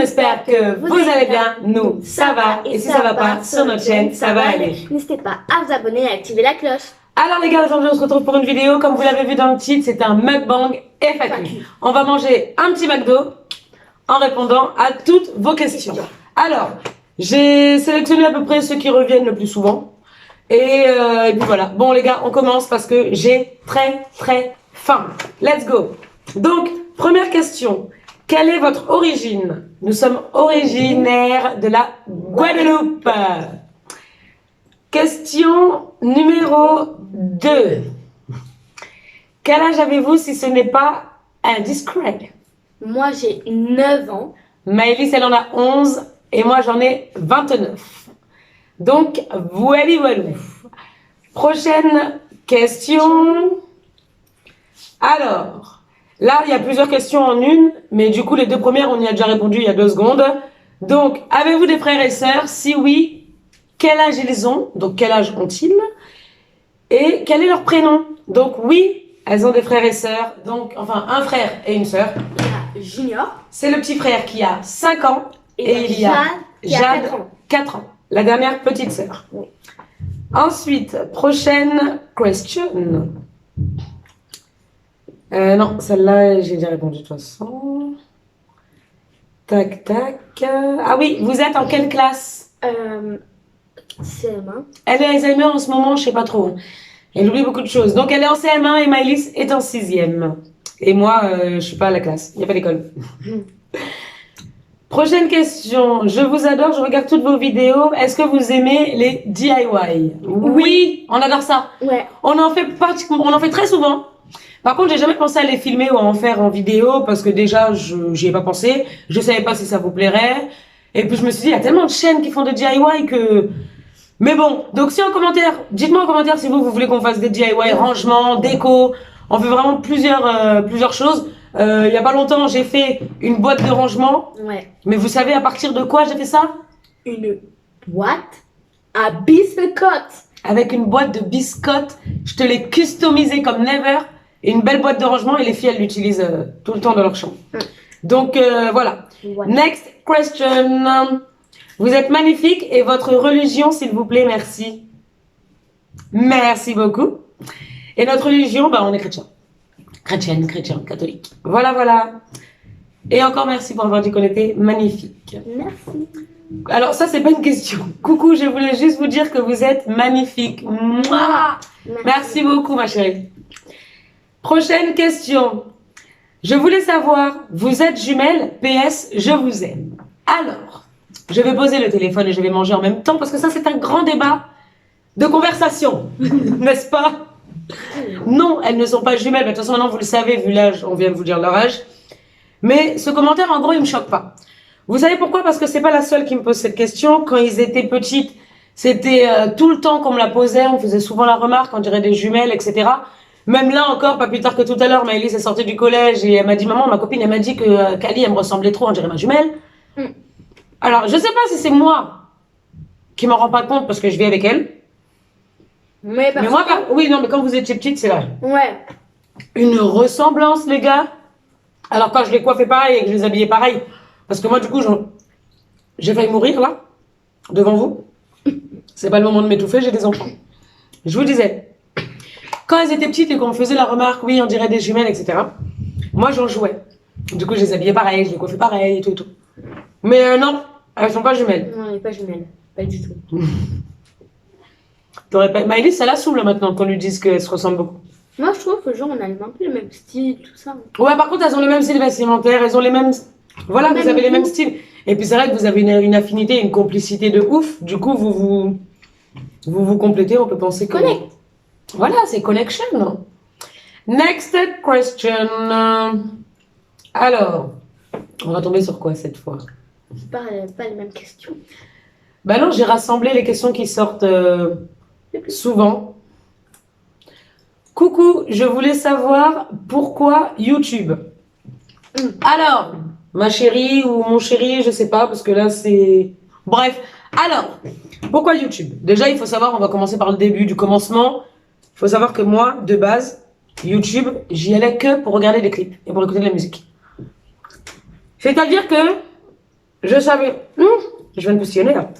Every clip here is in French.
espère que vous allez bien. Nous, ça va. Et si ça va pas, sur notre chaîne, ça va aller. N'hésitez pas à vous abonner et à activer la cloche. Alors les gars, aujourd'hui on se retrouve pour une vidéo. Comme vous l'avez vu dans le titre, c'est un mukbang FAQ. On va manger un petit McDo en répondant à toutes vos questions. Alors, j'ai sélectionné à peu près ceux qui reviennent le plus souvent. Et puis voilà. Bon les gars, on commence parce que j'ai très faim. Let's go. Donc, première question. Quelle est votre origine? Nous sommes originaires de la Guadeloupe. Question numéro 2. Quel âge avez-vous si ce n'est pas indiscret? Moi, j'ai 9 ans. Maëlys, elle en a 11 et moi, j'en ai 29. Donc, voilou. Prochaine question. Alors, là, il y a plusieurs questions en une, mais du coup, les deux premières, on y a déjà répondu il y a 2 secondes. Donc, avez-vous des frères et sœurs? Si oui, quel âge ils ont? Donc, quel âge ont-ils? Et quel est leur prénom? Donc, oui, elles ont des frères et sœurs. Donc, enfin, un frère et une sœur. Il y a Junior. C'est le petit frère qui a 5 ans. Et il y a Jade, 4 ans. La dernière petite sœur. Oui. Ensuite, prochaine question. Non, celle-là, j'ai déjà répondu de toute façon. Tac. Ah oui, vous êtes en quelle classe? CM1. Elle est Alzheimer en ce moment, je sais pas trop. Elle oublie beaucoup de choses. Donc, elle est en CM1 et Maëlys est en 6e. Et moi, je suis pas à la classe. Il n'y a pas d'école. Prochaine question. Je vous adore, je regarde toutes vos vidéos. Est-ce que vous aimez les DIY? Oui, on adore ça. Ouais. On en fait très souvent. Par contre, j'ai jamais pensé à les filmer ou à en faire en vidéo parce que déjà, j'y ai pas pensé. Je savais pas si ça vous plairait. Et puis, je me suis dit, il y a tellement de chaînes qui font des DIY que... Mais bon, donc si en commentaire, dites-moi en commentaire si vous voulez qu'on fasse des DIY, rangement, déco. On fait vraiment plusieurs choses. Il y a pas longtemps, j'ai fait une boîte de rangement. Ouais. Mais vous savez à partir de quoi j'ai fait ça? Une boîte à biscottes. Avec une boîte de biscottes. Je te l'ai customisée comme never. Et une belle boîte de rangement. Et les filles, elles l'utilisent tout le temps dans leur chambre. Donc voilà. Ouais. Next question. Vous êtes magnifique. Et votre religion, s'il vous plaît, merci. Merci beaucoup. Et notre religion, bah, on est chrétien. Chrétien, catholique. Voilà. Et encore merci pour avoir dit qu'on était magnifique. Merci. Alors ça, c'est pas une question. Coucou, je voulais juste vous dire que vous êtes magnifique. Mouah. Merci beaucoup, ma chérie. Prochaine question. Je voulais savoir, vous êtes jumelles? PS, je vous aime. Alors, je vais poser le téléphone et je vais manger en même temps parce que ça, c'est un grand débat de conversation. N'est-ce pas? Non, elles ne sont pas jumelles. Mais de toute façon, maintenant, vous le savez, vu l'âge, on vient de vous dire leur âge. Mais ce commentaire, en gros, il me choque pas. Vous savez pourquoi? Parce que c'est pas la seule qui me pose cette question. Quand ils étaient petites, c'était tout le temps qu'on me la posait. On faisait souvent la remarque, on dirait des jumelles, etc. Même là encore, pas plus tard que tout à l'heure, Maëlys est sortie du collège et elle m'a dit, maman, ma copine, elle m'a dit que Kali, elle me ressemblait trop, on dirait ma jumelle. Alors, je sais pas si c'est moi qui m'en rends pas compte parce que je vis avec elle. Mais moi, oui, non, mais quand vous étiez petite, c'est là. Ouais. Une ressemblance, les gars. Alors, quand je les coiffais pareil et que je les habillais pareil, parce que moi, du coup, j'ai failli mourir, là, devant vous. C'est pas le moment de m'étouffer, j'ai des enfants. Je vous disais, quand elles étaient petites et qu'on me faisait la remarque, oui, on dirait des jumelles, etc., moi, j'en jouais. Du coup, je les habillais pareil, je les coiffais pareil et tout. Mais non, elles sont pas jumelles. Non, elle n'est pas jumelle. Pas du tout. Maëlys, ça la saoule maintenant qu'on lui dise qu'elles se ressemblent beaucoup. Moi, je trouve que genre, on a un peu le même style, tout ça. Ouais, par contre, elles ont le même style vestimentaire, elles ont les mêmes... Voilà, vous avez les mêmes styles. Et puis c'est vrai que vous avez une affinité, une complicité de ouf. Du coup, vous vous complétez, on peut penser que... Connect. Voilà, c'est connection. Next question. Alors, on va tomber sur quoi cette fois? Pas les mêmes questions. Bah non, j'ai rassemblé les questions qui sortent souvent. Coucou, je voulais savoir pourquoi YouTube. Alors, ma chérie ou mon chéri, je sais pas, parce que là c'est... Bref, alors, pourquoi YouTube? Déjà, il faut savoir, on va commencer par le début, du commencement. Il faut savoir que moi, de base, YouTube, j'y allais que pour regarder des clips et pour écouter de la musique. C'est-à-dire que Je savais... je viens de postillonner là.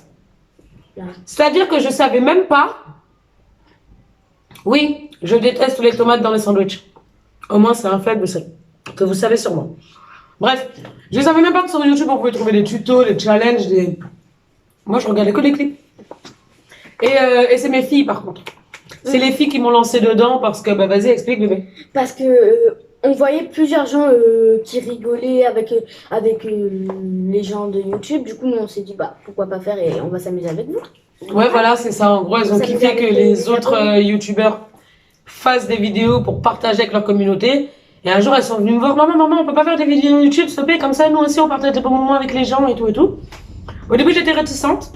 Là. C'est-à-dire que je savais même pas... Oui, je déteste les tomates dans les sandwichs. Au moins, c'est un fait que vous savez sûrement. Bref, je savais même pas que sur YouTube, on pouvait trouver des tutos, des challenges, des... Moi, je regardais que les clips. Et c'est mes filles, par contre. C'est les filles qui m'ont lancé dedans parce que... Bah, vas-y, explique, bébé. Parce que on voyait plusieurs gens qui rigolaient avec les gens de YouTube. Du coup, nous, on s'est dit, bah, pourquoi pas faire et on va s'amuser avec vous. Ouais, voilà, c'est ça. En gros, ils ont Ça kiffé nous a que fait les autres youtubeurs fassent des vidéos pour partager avec leur communauté. Et un jour, elles sont venues me voir, maman, on peut pas faire des vidéos YouTube, s'il te plaît, comme ça, nous aussi, on partage des bons moments avec les gens et tout et tout. Au début, j'étais réticente.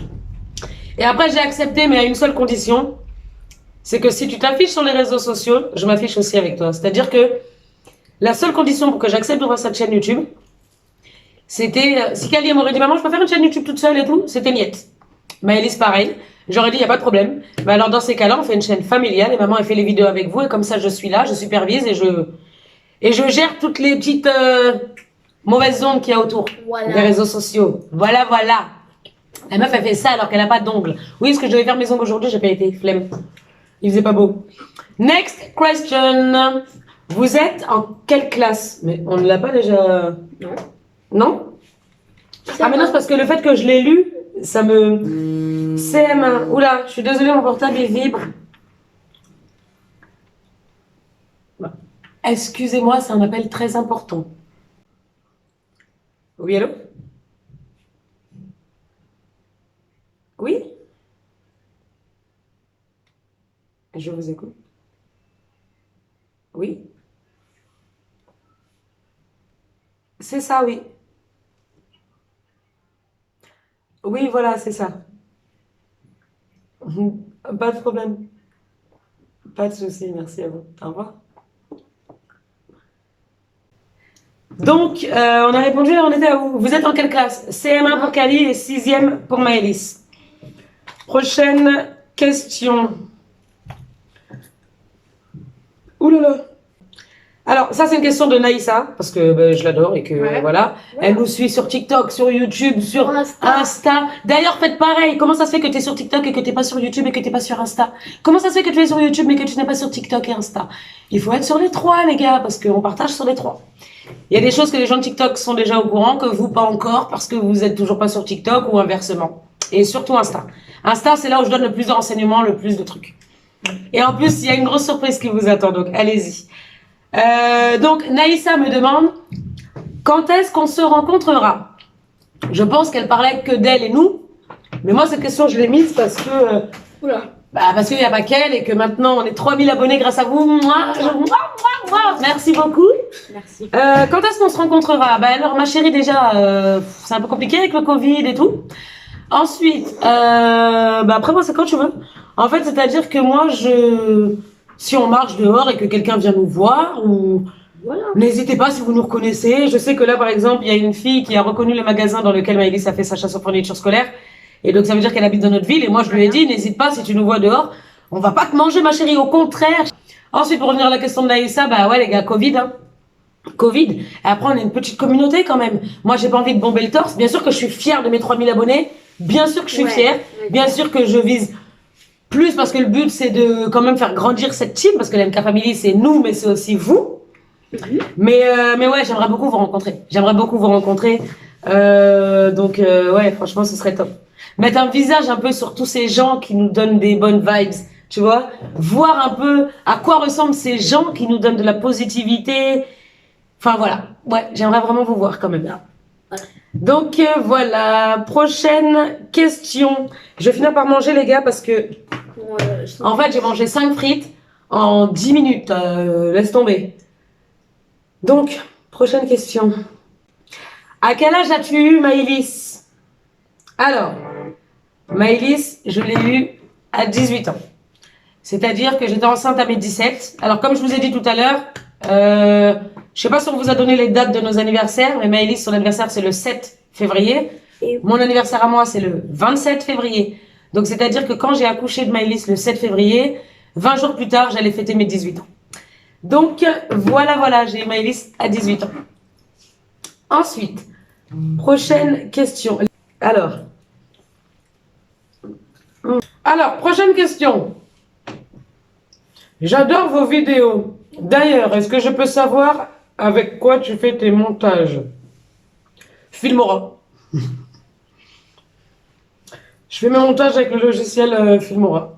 Et après, j'ai accepté, mais à une seule condition. C'est que si tu t'affiches sur les réseaux sociaux, je m'affiche aussi avec toi. C'est-à-dire que la seule condition pour que j'accepte d'ouvrir cette chaîne YouTube, c'était, si Kali m'aurait dit, maman, je peux faire une chaîne YouTube toute seule et tout, c'était niette. Maëlys, pareil. J'aurais dit, il n'y a pas de problème. Mais alors, dans ces cas-là, on fait une chaîne familiale et maman, elle fait les vidéos avec vous et comme ça, je suis là, je supervise et je gère toutes les petites mauvaises ondes qu'il y a autour Voilà. des réseaux sociaux. Voilà, voilà. La meuf, elle fait ça alors qu'elle n'a pas d'ongles. Oui, parce que je devais faire mes ongles aujourd'hui, j'ai pas été, flemme. Il faisait pas beau. Next question. Vous êtes en quelle classe? Mais on ne l'a pas déjà... Non. Non? Ah mais non, c'est parce que le fait que je l'ai lu, ça me... CM1. Oula, je suis désolée, mon portable il vibre. Excusez-moi, c'est un appel très important. Oui, allô? Oui? Je vous écoute. Oui? C'est ça, oui. Oui, voilà, c'est ça. Pas de problème. Pas de souci, merci à vous. Au revoir. Donc, on a répondu, on était à où? Vous êtes en quelle classe? CM1 pour Kali et 6e pour Maëlys. Prochaine question. Ouh là là. Alors, ça, c'est une question de Naïssa, parce que ben, je l'adore et que voilà. Elle nous suit sur TikTok, sur YouTube, sur Insta. D'ailleurs, faites pareil. Comment ça se fait que tu es sur TikTok et que tu n'es pas sur YouTube et que tu n'es pas sur Insta? Comment ça se fait que tu es sur YouTube mais que tu n'es pas sur TikTok et Insta? Il faut être sur les trois, les gars, parce qu'on partage sur les trois. Il y a des choses que les gens de TikTok sont déjà au courant, que vous pas encore, parce que vous êtes toujours pas sur TikTok ou inversement. Et surtout Insta. Insta, c'est là où je donne le plus de renseignements, le plus de trucs. Et en plus, il y a une grosse surprise qui vous attend, donc allez-y. Donc, Naïssa me demande quand est-ce qu'on se rencontrera? Je pense qu'elle parlait que d'elle et nous, mais moi, cette question, je l'ai mise parce que... parce qu'il n'y a pas qu'elle et que maintenant, on est 3000 abonnés grâce à vous. Merci beaucoup. Merci. Quand est-ce qu'on se rencontrera? Bah alors, ma chérie, déjà, c'est un peu compliqué avec le Covid et tout. Ensuite, après moi, c'est quand tu veux. En fait, c'est-à-dire que moi, si on marche dehors et que quelqu'un vient nous voir, ou n'hésitez pas si vous nous reconnaissez. Je sais que là, par exemple, il y a une fille qui a reconnu le magasin dans lequel Maëlys a fait sa chasse aux fournitures scolaires. Et donc, ça veut dire qu'elle habite dans notre ville. Et moi, je lui ai dit, n'hésite pas si tu nous vois dehors. On va pas te manger, ma chérie, au contraire. Ensuite, pour revenir à la question de Naïssa, bah ouais, les gars, Covid, hein. Covid. Et après, on est une petite communauté quand même. Moi, j'ai pas envie de bomber le torse. Bien sûr que je suis fière de mes 3000 abonnés. Bien sûr que je suis fière. Bien sûr que je vise plus parce que le but, c'est de quand même faire grandir cette team. Parce que la MK Family, c'est nous, mais c'est aussi vous. Mais ouais, j'aimerais beaucoup vous rencontrer. Ouais, franchement, ce serait top. Mettre un visage un peu sur tous ces gens qui nous donnent des bonnes vibes. Tu vois, voir un peu à quoi ressemblent ces gens qui nous donnent de la positivité. Enfin voilà, ouais, j'aimerais vraiment vous voir quand même là. Donc voilà, prochaine question. Je vais finir par manger les gars parce que en fait j'ai mangé 5 frites en 10 minutes, laisse tomber. Donc, prochaine question. À quel âge as-tu eu Maëlys? Alors, Maëlys, je l'ai eu à 18 ans. C'est-à-dire que j'étais enceinte à mes 17. Alors, comme je vous ai dit tout à l'heure, je sais pas si on vous a donné les dates de nos anniversaires, mais Maëlys, son anniversaire, c'est le 7 février. Et mon anniversaire à moi, c'est le 27 février. Donc, c'est-à-dire que quand j'ai accouché de Maëlys le 7 février, 20 jours plus tard, j'allais fêter mes 18 ans. Donc, voilà, j'ai eu Maëlys à 18 ans. Ensuite, Prochaine question. Alors, prochaine question. J'adore vos vidéos. D'ailleurs, est-ce que je peux savoir avec quoi tu fais tes montages? Filmora. Je fais mes montages avec le logiciel Filmora.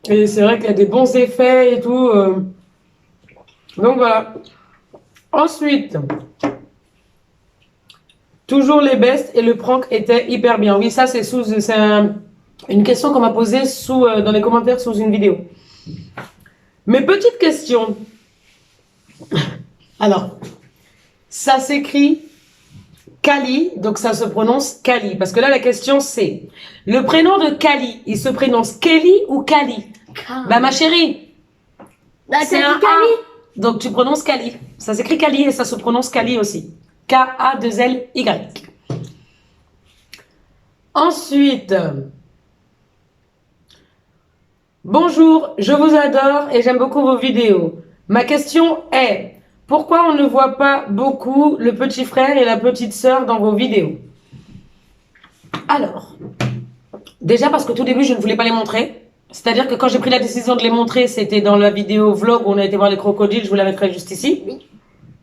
Et c'est vrai qu'il y a des bons effets et tout. Donc voilà. Ensuite, toujours les bestes et le prank était hyper bien. Oui, ça c'est une question qu'on m'a posée dans les commentaires sous une vidéo. Mes petites questions. Alors, ça s'écrit Kali, donc ça se prononce Kali. Parce que là, la question c'est, le prénom de Kali, il se prononce Kelly ou Kali? Bah ma chérie, c'est un A, donc tu prononces Kali. Ça s'écrit Kali et ça se prononce Kali aussi. K-A-2-L-Y. Ensuite, bonjour, je vous adore et j'aime beaucoup vos vidéos. Ma question est, pourquoi on ne voit pas beaucoup le petit frère et la petite sœur dans vos vidéos? Alors, déjà parce qu'au tout début, je ne voulais pas les montrer. C'est-à-dire que quand j'ai pris la décision de les montrer, c'était dans la vidéo vlog où on a été voir les crocodiles, je vous la mettrai juste ici. Oui.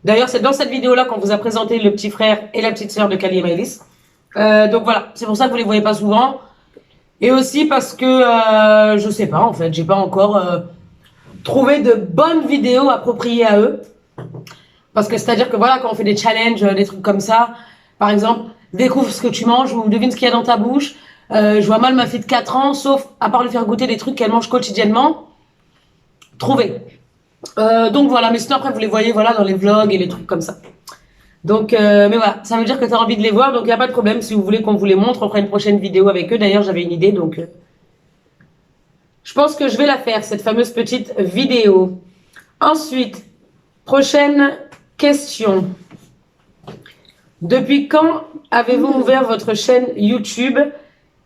D'ailleurs, c'est dans cette vidéo-là qu'on vous a présenté le petit frère et la petite sœur de Kali et Maëlys. Donc voilà, c'est pour ça que vous les voyez pas souvent. Et aussi parce que, je sais pas en fait, j'ai pas encore trouvé de bonnes vidéos appropriées à eux. Parce que c'est-à-dire que voilà, quand on fait des challenges, des trucs comme ça, par exemple, découvre ce que tu manges ou devine ce qu'il y a dans ta bouche. Je vois mal ma fille de 4 ans, sauf à part lui faire goûter des trucs qu'elle mange quotidiennement. Trouver. Donc voilà, mais sinon après vous les voyez voilà, dans les vlogs et les trucs comme ça. Donc, mais voilà, ça veut dire que tu as envie de les voir, donc il n'y a pas de problème. Si vous voulez qu'on vous les montre, on fera une prochaine vidéo avec eux. D'ailleurs, j'avais une idée, donc je pense que je vais la faire, cette fameuse petite vidéo. Ensuite, prochaine question. Depuis quand avez-vous ouvert votre chaîne YouTube?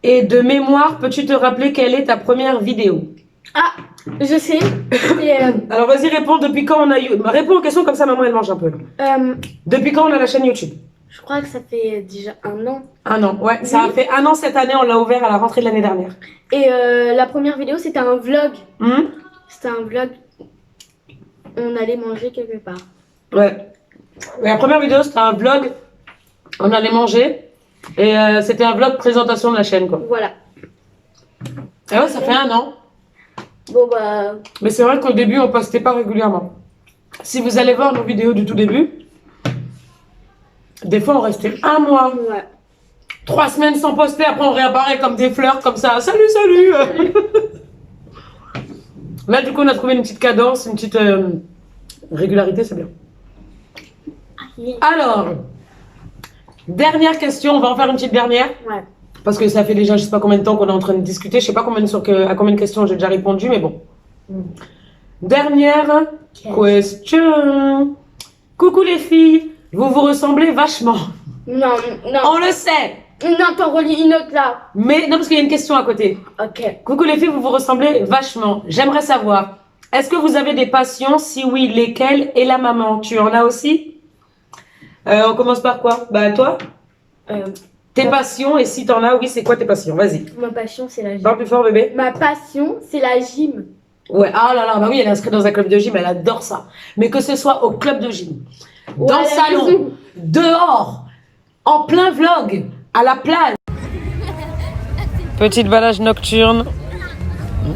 Et de mémoire, peux-tu te rappeler quelle est ta première vidéo? Ah, je sais. Alors vas-y, réponds. Depuis quand on a eu... Réponds aux questions comme ça, maman, elle mange un peu. Depuis quand on a la chaîne YouTube? Je crois que ça fait déjà 1 an. 1 an, ouais. Oui. Ça a fait 1 an cette année, on l'a ouvert à la rentrée de l'année dernière. Et la première vidéo, c'était un vlog. C'était un vlog. On allait manger quelque part. Ouais. Et la première vidéo, c'était un vlog. On allait manger. Et c'était un vlog présentation de la chaîne, quoi. Voilà. Et ouais, ça fait 1 an. Bon, bah... Mais c'est vrai qu'au début, on postait pas régulièrement. Si vous allez voir nos vidéos du tout début, des fois, on restait 1 mois. Ouais. 3 semaines sans poster, après on réapparaît comme des fleurs, comme ça. Salut, salut. Là, du coup, on a trouvé une petite cadence, une petite régularité, c'est bien. Alors, dernière question, on va en faire une petite dernière. Ouais. Parce que ça fait déjà je sais pas combien de temps qu'on est en train de discuter. Je sais pas à combien de questions j'ai déjà répondu, mais bon. Dernière question. Coucou les filles, vous vous ressemblez vachement. Non, non. On le sait. Non, t'en relis une autre là. Mais non, parce qu'il y a une question à côté. Ok. Coucou les filles, vous vous ressemblez vachement. J'aimerais savoir, est-ce que vous avez des passions? Si oui, lesquelles? Et la maman, tu en as aussi? On commence par quoi? Bah toi? Tes passions, et si t'en as, oui, c'est quoi tes passions? Vas-y. Ma passion, c'est la gym. Parle plus fort, bébé. Ma passion, c'est la gym. Ouais, ah là là, bah oui, elle est inscrite dans un club de gym, elle adore ça. Mais que ce soit au club de gym, dans le salon, dehors, en plein vlog, à la plage. Petite balade nocturne.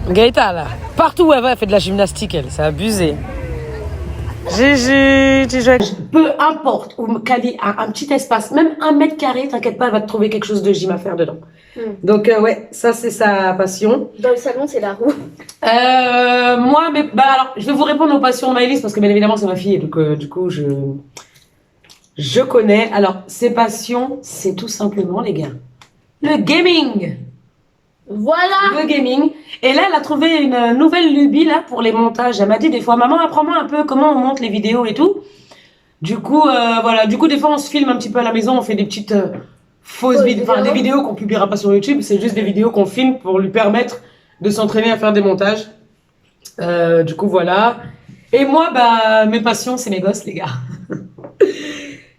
Gaëta, là, partout où elle va, elle fait de la gymnastique, elle, c'est abusé. Gigi, tu joues. Peu importe où Kali a un petit espace, même 1 mètre carré, t'inquiète pas, elle va te trouver quelque chose de gym à faire dedans. Donc ouais, ça c'est sa passion. Dans le salon, c'est la roue. Moi, mais bah alors, je vais vous répondre aux passions de Maëlys parce que bien évidemment c'est ma fille, donc du coup je connais. Alors ses passions, c'est tout simplement les gars, le gaming. Voilà. Le gaming. Et là, elle a trouvé une nouvelle lubie là pour les montages. Elle m'a dit des fois, maman, apprends-moi un peu comment on monte les vidéos et tout. Du coup, voilà. Du coup, des fois, on se filme un petit peu à la maison, on fait des petites fausses vidéos, enfin des vidéos qu'on publiera pas sur YouTube. C'est juste des vidéos qu'on filme pour lui permettre de s'entraîner à faire des montages. Du coup, voilà. Et moi, bah, mes passions, c'est mes gosses, les gars.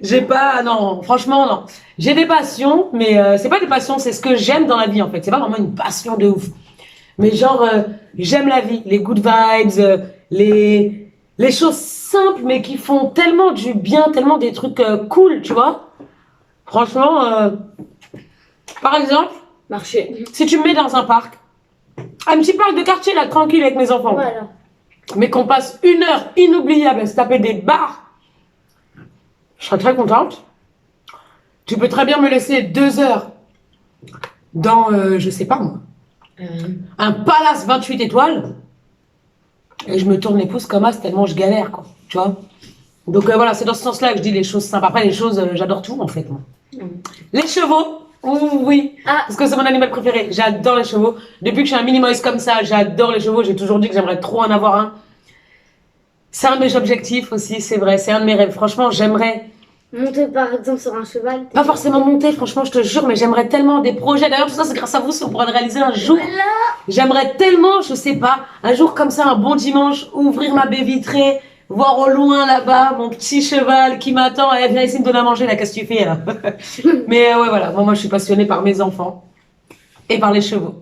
J'ai pas, non, franchement, non. J'ai des passions, mais c'est pas des passions, c'est ce que j'aime dans la vie, en fait. C'est pas vraiment une passion de ouf. Mais genre, j'aime la vie, les good vibes, les choses simples, mais qui font tellement du bien, tellement des trucs cool, tu vois. Franchement, par exemple, Marcher. si tu me mets dans un parc, un petit parc de quartier, là, tranquille avec mes enfants, Voilà. mais qu'on passe 1 heure inoubliable à se taper des barres, je serais très contente. Tu peux très bien me laisser 2 heures dans, je sais pas moi, un palace 28 étoiles, et je me tourne les pouces comme as tellement je galère, quoi, tu vois. Donc voilà, c'est dans ce sens-là que je dis les choses simples. Après, les choses, j'adore tout, en fait, moi. Les chevaux, oui, Ah. parce que c'est mon animal préféré. J'adore les chevaux. Depuis que je suis un minimaliste comme ça, j'adore les chevaux. J'ai toujours dit que j'aimerais trop en avoir un. C'est un de mes objectifs aussi, c'est vrai. C'est un de mes rêves. Franchement, j'aimerais Monter par exemple sur un cheval. pas forcément monter, franchement, je te jure, mais j'aimerais tellement des projets. D'ailleurs, tout ça, c'est grâce à vous si on pourra le réaliser un jour. Voilà. J'aimerais tellement, je sais pas, un jour comme ça, un bon dimanche, ouvrir ma baie vitrée, voir au loin là-bas mon petit cheval qui m'attend. Eh, viens ici me donner à manger, là, qu'est-ce que tu fais là? Mais ouais, voilà, moi je suis passionnée par mes enfants et par les chevaux.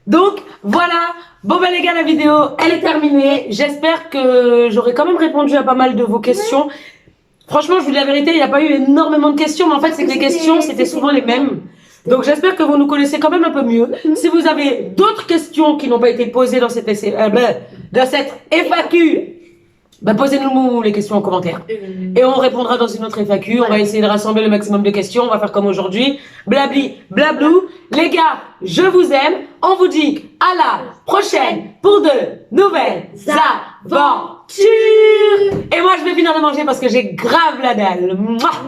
Donc voilà, bon ben les gars, la vidéo elle est terminée. J'espère que j'aurai quand même répondu à pas mal de vos questions. Franchement, je vous dis la vérité, il n'y a pas eu énormément de questions, mais en fait c'est que les questions c'était souvent les mêmes. Donc j'espère que vous nous connaissez quand même un peu mieux. Si vous avez d'autres questions qui n'ont pas été posées dans cette FAQ, bah posez-nous les questions en commentaire. Et on répondra dans une autre FAQ. On va essayer de rassembler le maximum de questions. On va faire comme aujourd'hui. Blabli, blablou. Les gars, je vous aime. On vous dit à la prochaine pour de nouvelles aventures. Et moi, je vais finir de manger parce que j'ai grave la dalle. Mouah.